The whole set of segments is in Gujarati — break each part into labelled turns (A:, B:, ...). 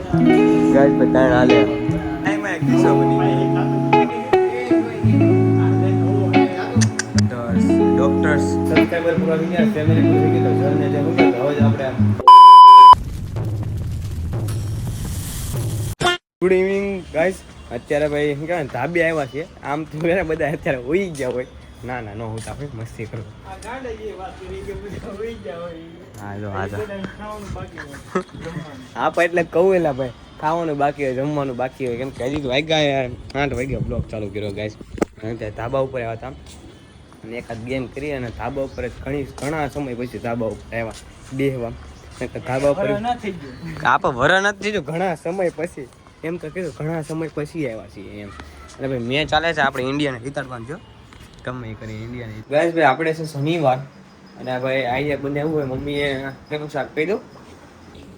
A: ગાઈસ બતાણ આલે આમાં એક કિસ્સો બની ડોક્ટર્સ સબસ્ક્રાઇબર પૂરા થઈ ગયા, ફેમિલી પૂરી થઈ ગઈ, તો જણને જે હું કે હવે આપણે ગુડ ઇવનિંગ ગાઈસ. અત્યારે ભાઈ શું કહેવાય ધાબે આવ્યા છે. આમ તો બધા અત્યારે હોઈ ગયા હોય. ના ના, નો હોતા હોય, મસ્તી કરો. હા જો હા આપ એટલે કહું એલા ભાઈ, ખાવાનું બાકી હોય, જમવાનું બાકી હોય, કેમ કે હજી તો વાગ્યા 8 વાગ્યા બ્લોગ ચાલુ કર્યો ગાઈસ. ત્યાં ધાબા ઉપર આવ્યા હતા અને એકાદ ગેમ કરી અને ધાબા ઉપર ઘણા સમય પછી ધાબા ઉપર આવ્યા બેહવા. ધાબા ઉપર આપ વર નથી જો ઘણા સમય પછી, એમ તો કીધું ઘણા સમય પછી આવ્યા છીએ એમ. અને ભાઈ મેચ ચાલે છે આપણે ઇન્ડિયાને જીતાડવાનું જો ગમે કરી ઇન્ડિયાને. ગાઈસ ભાઈ આપણે છે શનિવાર અને ભાઈ આઈડિયા બને એવું હોય મમ્મીએ કેનું શાક કહી દઉં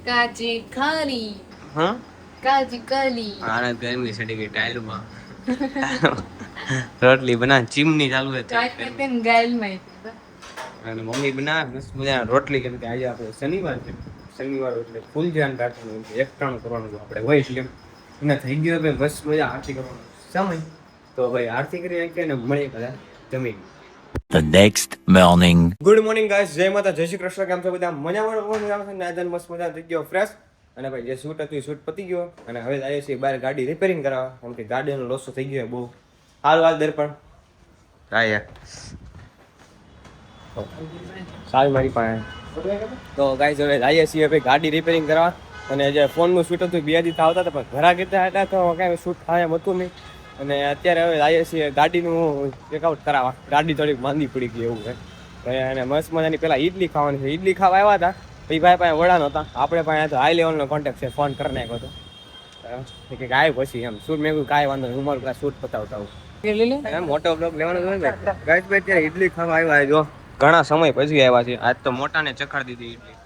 B: કાચી ખારી
A: હા
B: કાચી કાલી
A: આના ગરમી સડી ગઈ ટાઈલમાં રોટલી બના ચીમની ચાલુ છે
B: ચાઈપેન ગાયલ માં
A: અને મમ્મી બનાવે મસ્ત મજાના રોટલી. કેમ કે આજે આપણે શનિવાર છે, શનિવાર એટલે ફૂલ ધ્યાન રાખવાનું છે, એકટાણું કરવાનું આપણે હોય એટલે એને થઈ ગયો ભાઈ બસ મજા આરતી કરવાનો સમય. તો ભાઈ આરતી કરી નાખીએ ને મળીએ બધા જમી.
C: The next morning.
A: Good morning guys, જય માતા, જય શ્રી કૃષ્ણ. કેમ છો બધા? મજામાં ને આજે મસ્ત મજા થઈ ગયો ફ્રેશ. અને ભાઈ જે શૂટ હતું એ શૂટ પતી ગયો અને હવે જઈએ છીએ બહાર ગાડી રિપેરિંગ કરાવવા, કેમ કે ગાડીનો લોસો થઈ ગયો બહુ. હાલ દર્પણ સારી મારી પાસે. તો ગાઈસ હવે જઈએ છીએ ભાઈ ગાડી રિપેરિંગ કરવા. અને જે ફોનનું શૂટ હતું 2 દિવસ આવતા હતા પણ ઘરા કીધા હતા તો કાંઈ શૂટ થાય એમ હતું નહીં. અને અત્યારે હવે જઈએ છીએ ગાડીનું ચેકઆઉટ કરાવવા. ગાડી થોડીક માંદી પડી ગઈ એવું છે. અને મસ્ત મજાની પેલા ઈડલી ખાવાની છે. ઈડલી ખાવા આવ્યા હતા પછી ભાઈ પાસે વડા નહોતા, આપણે પાસે તો હાઈ લેવલનો કોન્ટેક્ટ છે, ફોન કરી નાખ્યો હતો કે આવ્યો પછી એમ શૂટ. મેં કહ્યું કાંઈ વાંધો નહીં, હું મારું કાંઈ શૂટ પતાવતા આવું, મોટો બ્લોગ લેવાનો હોય ને. ગાઈસ ભાઈ અત્યારે ઈડલી ખાવા આવ્યા જો ઘણા સમય પછી આવ્યા છે. આજ તો મોટાને ચખાડી દીધી ઈડલી.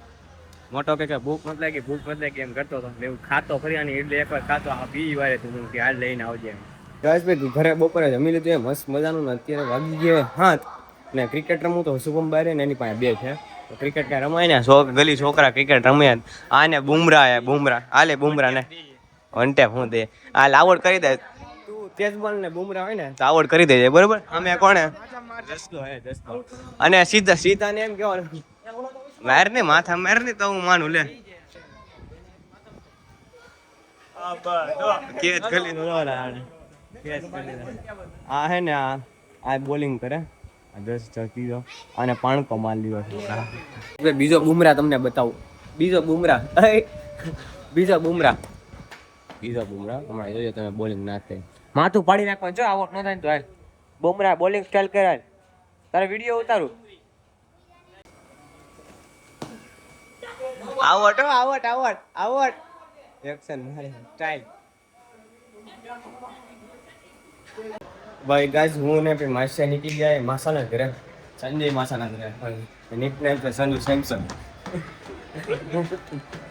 A: મોટો કે ભૂખ નથી લાગી, ભૂખ નથી લાગી એમ કરતો હતો. એવું ખાતો ફરી અને ઈડલી એકવાર ખાતો આ બી વારે તું કે હાલ લઈને આવજે એમ. ગાઈસ ભાઈ ઘરે બપોરે જમી લીધું મસ્ત મજાનું ને અત્યારે વાગી ગયા 7 ને ક્રિકેટ રમવું તો શુભમ બારે ને એની પાસે 2 છે. તો ક્રિકેટ કાંઈ રમાય ને ગલી છોકરા ક્રિકેટ રમ્યા. આને બુમરાહ હાલે બુમરાહ ને વન ટેપ હું દે આ લાવડ કરી દે તું તેજબલ ને બુમરાહ હોય ને તો આવડ કરી દેજે બરોબર. અમે કોણે અને સીધા ને એમ કેવાનું માર ને માથા માર ને તો હું માનું લે કેચ કરી આ હે ને આ બોલિંગ કરે 10 જતી દો અને પાણકો માર લીધો છે. બીજો બુમરાહ તમને બતાવું. બીજો બુમરાહ હમણાં જોજો તમે બોલિંગ ના થાય માથું પાડી નાખવાનું જો આવટ ન થાય તો હાલ બુમરાહ બોલિંગ સ્ટાઇલ કરાય તારે વિડીયો ઉતારું આવટ એક્શન મારે સ્ટાઇલ. ભાઈ ગાઈસ હું ને પછી માસા નીકળી જાય માસાના ઘરે, સંજય માસાના ઘરે. નિકનેમ છે સંજુ સેમસન.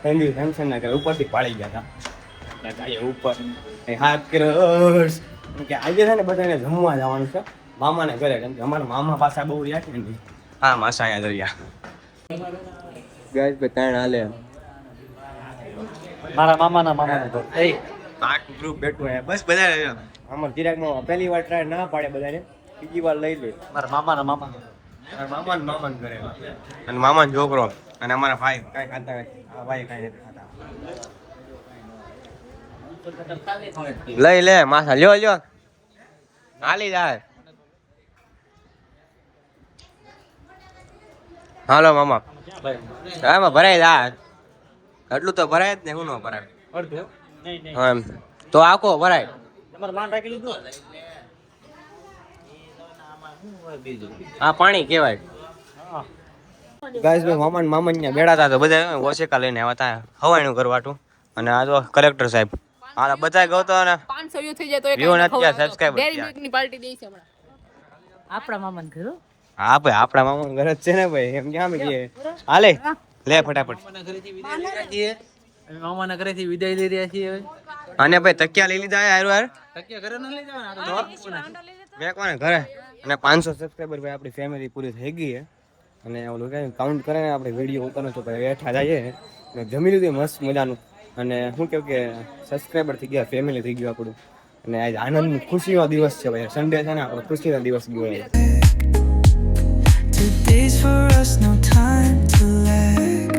A: સંજુ સેમસન ના ઘરે ઉપરથી પાડી ગયા હતા ઉપર હાથ કર્યો કે આજે છે ને બધાને જમવા જવાનું છે મામાને ઘરે, કેમ કે અમારા મામા પાછા બહુ રહ્યા છે ને. હા માસા યાદ રહ્યા ગાઈસ બતાણ હાલે
D: મારા મામાના તો એ
A: આખું ગ્રુપ બેઠું હે બસ બધા. અમાર ચિરાગમાં પહેલી વાર ટ્રાય ના પાડે બધાને, બીજી વાર લઈ લે.
D: મારા મામાને
A: કરે અને મામાનો છોકરો અને અમારા ભાઈ કાંઈ ખાતા નથી. આ ભાઈ કાંઈ નથી ખાતા. લઈ લે માથા લ્યો હાલી જાય. હાલો મામા એમાં ભરાય જાય એટલું તો ભરાય જ ને, હું ન ભરાય એમ તો આખો ભરાય. આ પાણી કેવાય. ગાઈસ ભાઈ મામા ને બેડા હતા તો બધા ઓશેકા લઈને આવ્યા હતા હવાઈનું કરવાટું. અને આ તો કલેક્ટર સાહેબ આ બધા ગયો તો ને
B: 500 વ્યૂ થઈ જાય તો એક
A: વ્યૂ નથી સબસ્ક્રાઇબર
B: ડેરી મિલ્ક ની પાર્ટી દેઈ છે હમણાં આપણા મામાને ઘર.
A: હા ભાઈ આપણા મામાનું ઘર જ છે ને ભાઈ, એમ ક્યાં ગઈએ હાલે લે ફટાફટ.
D: મામાના ઘરેથી વિદાય લઈ રહ્યા છીએ હવે.
A: અને ભાઈ તકિયા લઈ લીધા યાર
D: તકિયા ઘરે ન લઈ જવાના
A: મેં કોને ઘરે. અને 500 સબસ્ક્રાઇબર ભાઈ આપણી ફેમિલી પૂરી થઈ ગઈ છે. અને ઓલું કઈ કાઉન્ટ કરે ને આપણે વિડીયો ઉતારનો તો ભાઈ બેઠા જઈએ ને જમી લીધું મસ્ત મજાનું. અને શું કહું કે સબસ્ક્રાઈબર થઈ ગયા, ફેમિલી થઈ ગયું આપણું. અને આજ આનંદ ખુશીનો દિવસ છે ભાઈ. સન્ડે છે ને આપણો ખુશીનો દિવસ ગયો.
E: Today's for us, no time to lag.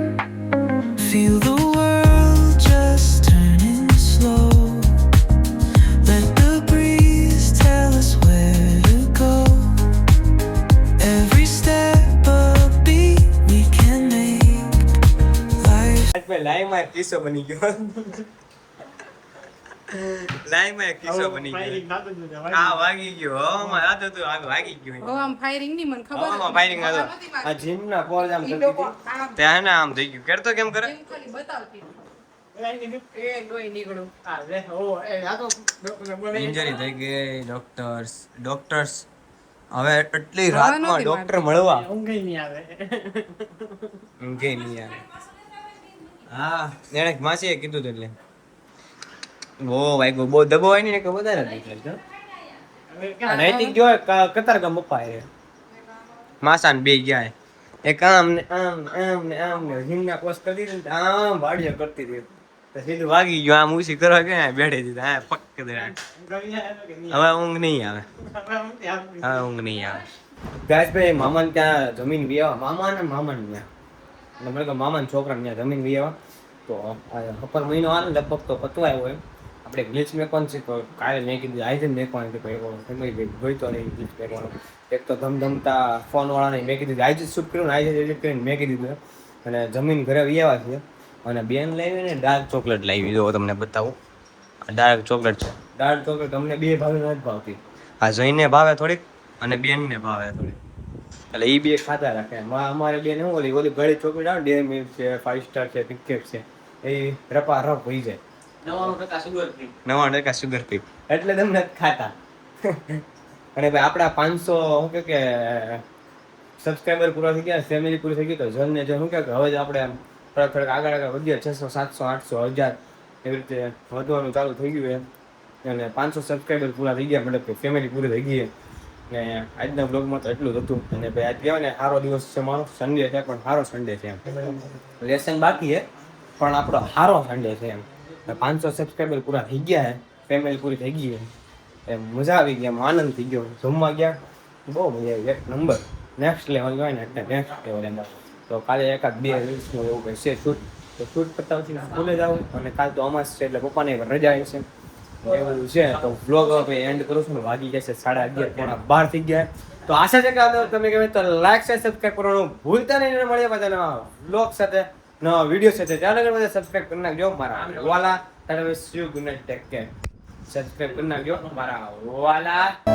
E: Feel the world just turning slow. Let the breeze tell us where to go. Every step a beat we can make. Life
A: આજ ભાઈ લાઈવમાં એક કિસ્સો બની ગયો. લાઈવમાં એક કિસ્સો બની ગયો. આ વાગી ગયો. હવામાં રાત હતું, આગ વાગી ગયું.
B: આમ ફાયરિંગ ની મને ખબર
A: હવામાં firing હતો. આ જીમના પોલ આમ થતી હતી. ત્યાં હે ને આમ થઈ ગયું. કરતો કેમ કરે?
B: ખાલી બતાવતી એ લોહી નીકળું
A: ઇન્જરી થઈ ગઈ. ડોક્ટર્સ હવે એટલી રાતમાં ડોક્ટર મળવા ઊંઘે નહીં આવે. હા એને માસીએ કીધું હતું એટલે બહુ વાગ્યું. બહુ દબો હોય ને કે વધારે નૈતિક જો કતાર ગામ પપ્પા એ માસાને બે ગયા. એક આમ ને આમ ને આમ ને હિંગના કોસ કરી દીધી ને આમ વાડીએ કરતી હતી. તો સીધું વાગી ગયું. આમ ઉછી કરવા કે બેઠી દીધા. હા પક દે. હવે ઊંઘ નહીં આવે. ગાયસભાઈ મામાને ત્યાં જમીન વિયાવા. મામાને ત્યાં મને કહે મામાના છોકરાને ત્યાં જમીન વિયાવા. તો ઉપર મહિનો આવે ને લગભગ તો પતવા આવ્યો એમ. આપણે ગ્લિચ મેકવાનું છે. તો કાલે મેં કીધું આજે મેકવાનું છે. સમય જોઈતો નહીં ગ્લિચ મેકવાનો. એક તો ધમધમતા ફોનવાળાને મેં કીધું આજે જ શૂટ કર્યું ને આજે એડિટ કરીને મેં કીધું. અને જમીન ઘરે વિયાવા છે. અને બેન લાવી ને ડાર્ક ચોકલેટ લાવી. જો તમને બતાવું. ડાર્ક ચોકલેટ છે. ડાર્ક ચોકલેટ અમને બે ભાવે નથી ભાવતી. આ જઈને ભાવે થોડીક અને બેનને ભાવે થોડીક. એટલે એ બે ખાતા રાખે. અમારે બેન શું ઓલી ગળી ચોકલેટ આવે ડેરી મિલ્ક છે, 5 સ્ટાર છે, પિકેટ છે, એ રપા રપ હોઈ જાય. 99% સુગર ફ્રી એટલે તમને ખાતા. અને ભાઈ આપણા 500 શું કે સબસ્ક્રાઈબર પૂરા થઈ ગયા, ફેમિલી પૂરી થઈ ગઈ. તો જનને જે શું કે હવે જ આપણે થોડાક આગળ વધ્યા. 600, 700, 800, 1000 એવી રીતે વધવાનું ચાલુ થઈ ગયું એમ. અને 500 સબસ્ક્રાઈબર પૂરા થઈ ગયા, મતલબ ફેમિલી પૂરી થઈ ગઈ. ને આજના બ્લોગમાં તો એટલું જ હતું. અને ભાઈ આજ કહેવાય ને સારો દિવસ છે મારો. સન્ડે છે પણ સારો સન્ડે છે એમ. લેસન બાકી છે પણ આપણો સારો સન્ડે છે એમ. 500 સબસ્ક્રાઈબર પૂરા થઈ ગયા છે, ફેમિલી પૂરી થઈ ગઈ એમ. મજા આવી ગઈ એમ, આનંદ થઈ ગયો. જમવા ગયા બહુ મજા આવી. એક નંબર નેક્સ્ટ લેવલ હોય ને એટલે નેક્સ્ટ લેવલ એમ. તો કાલે એકાદ 2 રીલ્સનું એવું કંઈ છે શૂટ. તો શૂટ કરતા પછી સ્કૂલે જાવ. અને કાલ તો અમાસ છે એટલે પપ્પાને રજા આવી છે એવું છે. તો બ્લોગ હવે એન્ડ કરું છું. વાગી જશે 11:30, પોણા 12 થઈ ગયા. તો આશા છે કે તમે કહેવાય તો લાઈક છે, સબસ્ક્રાઈબ કરવાનું ભૂલતા નહીં. મળીએ પાછા નવા બ્લોગ સાથે, નવા વિડીયો સાથે. ચાલો બધા સબસ્ક્રાઈબ કરી નાખજો મારા વાલા. Good night, take care. Subscribe કરી નાખજો મારા વાલા.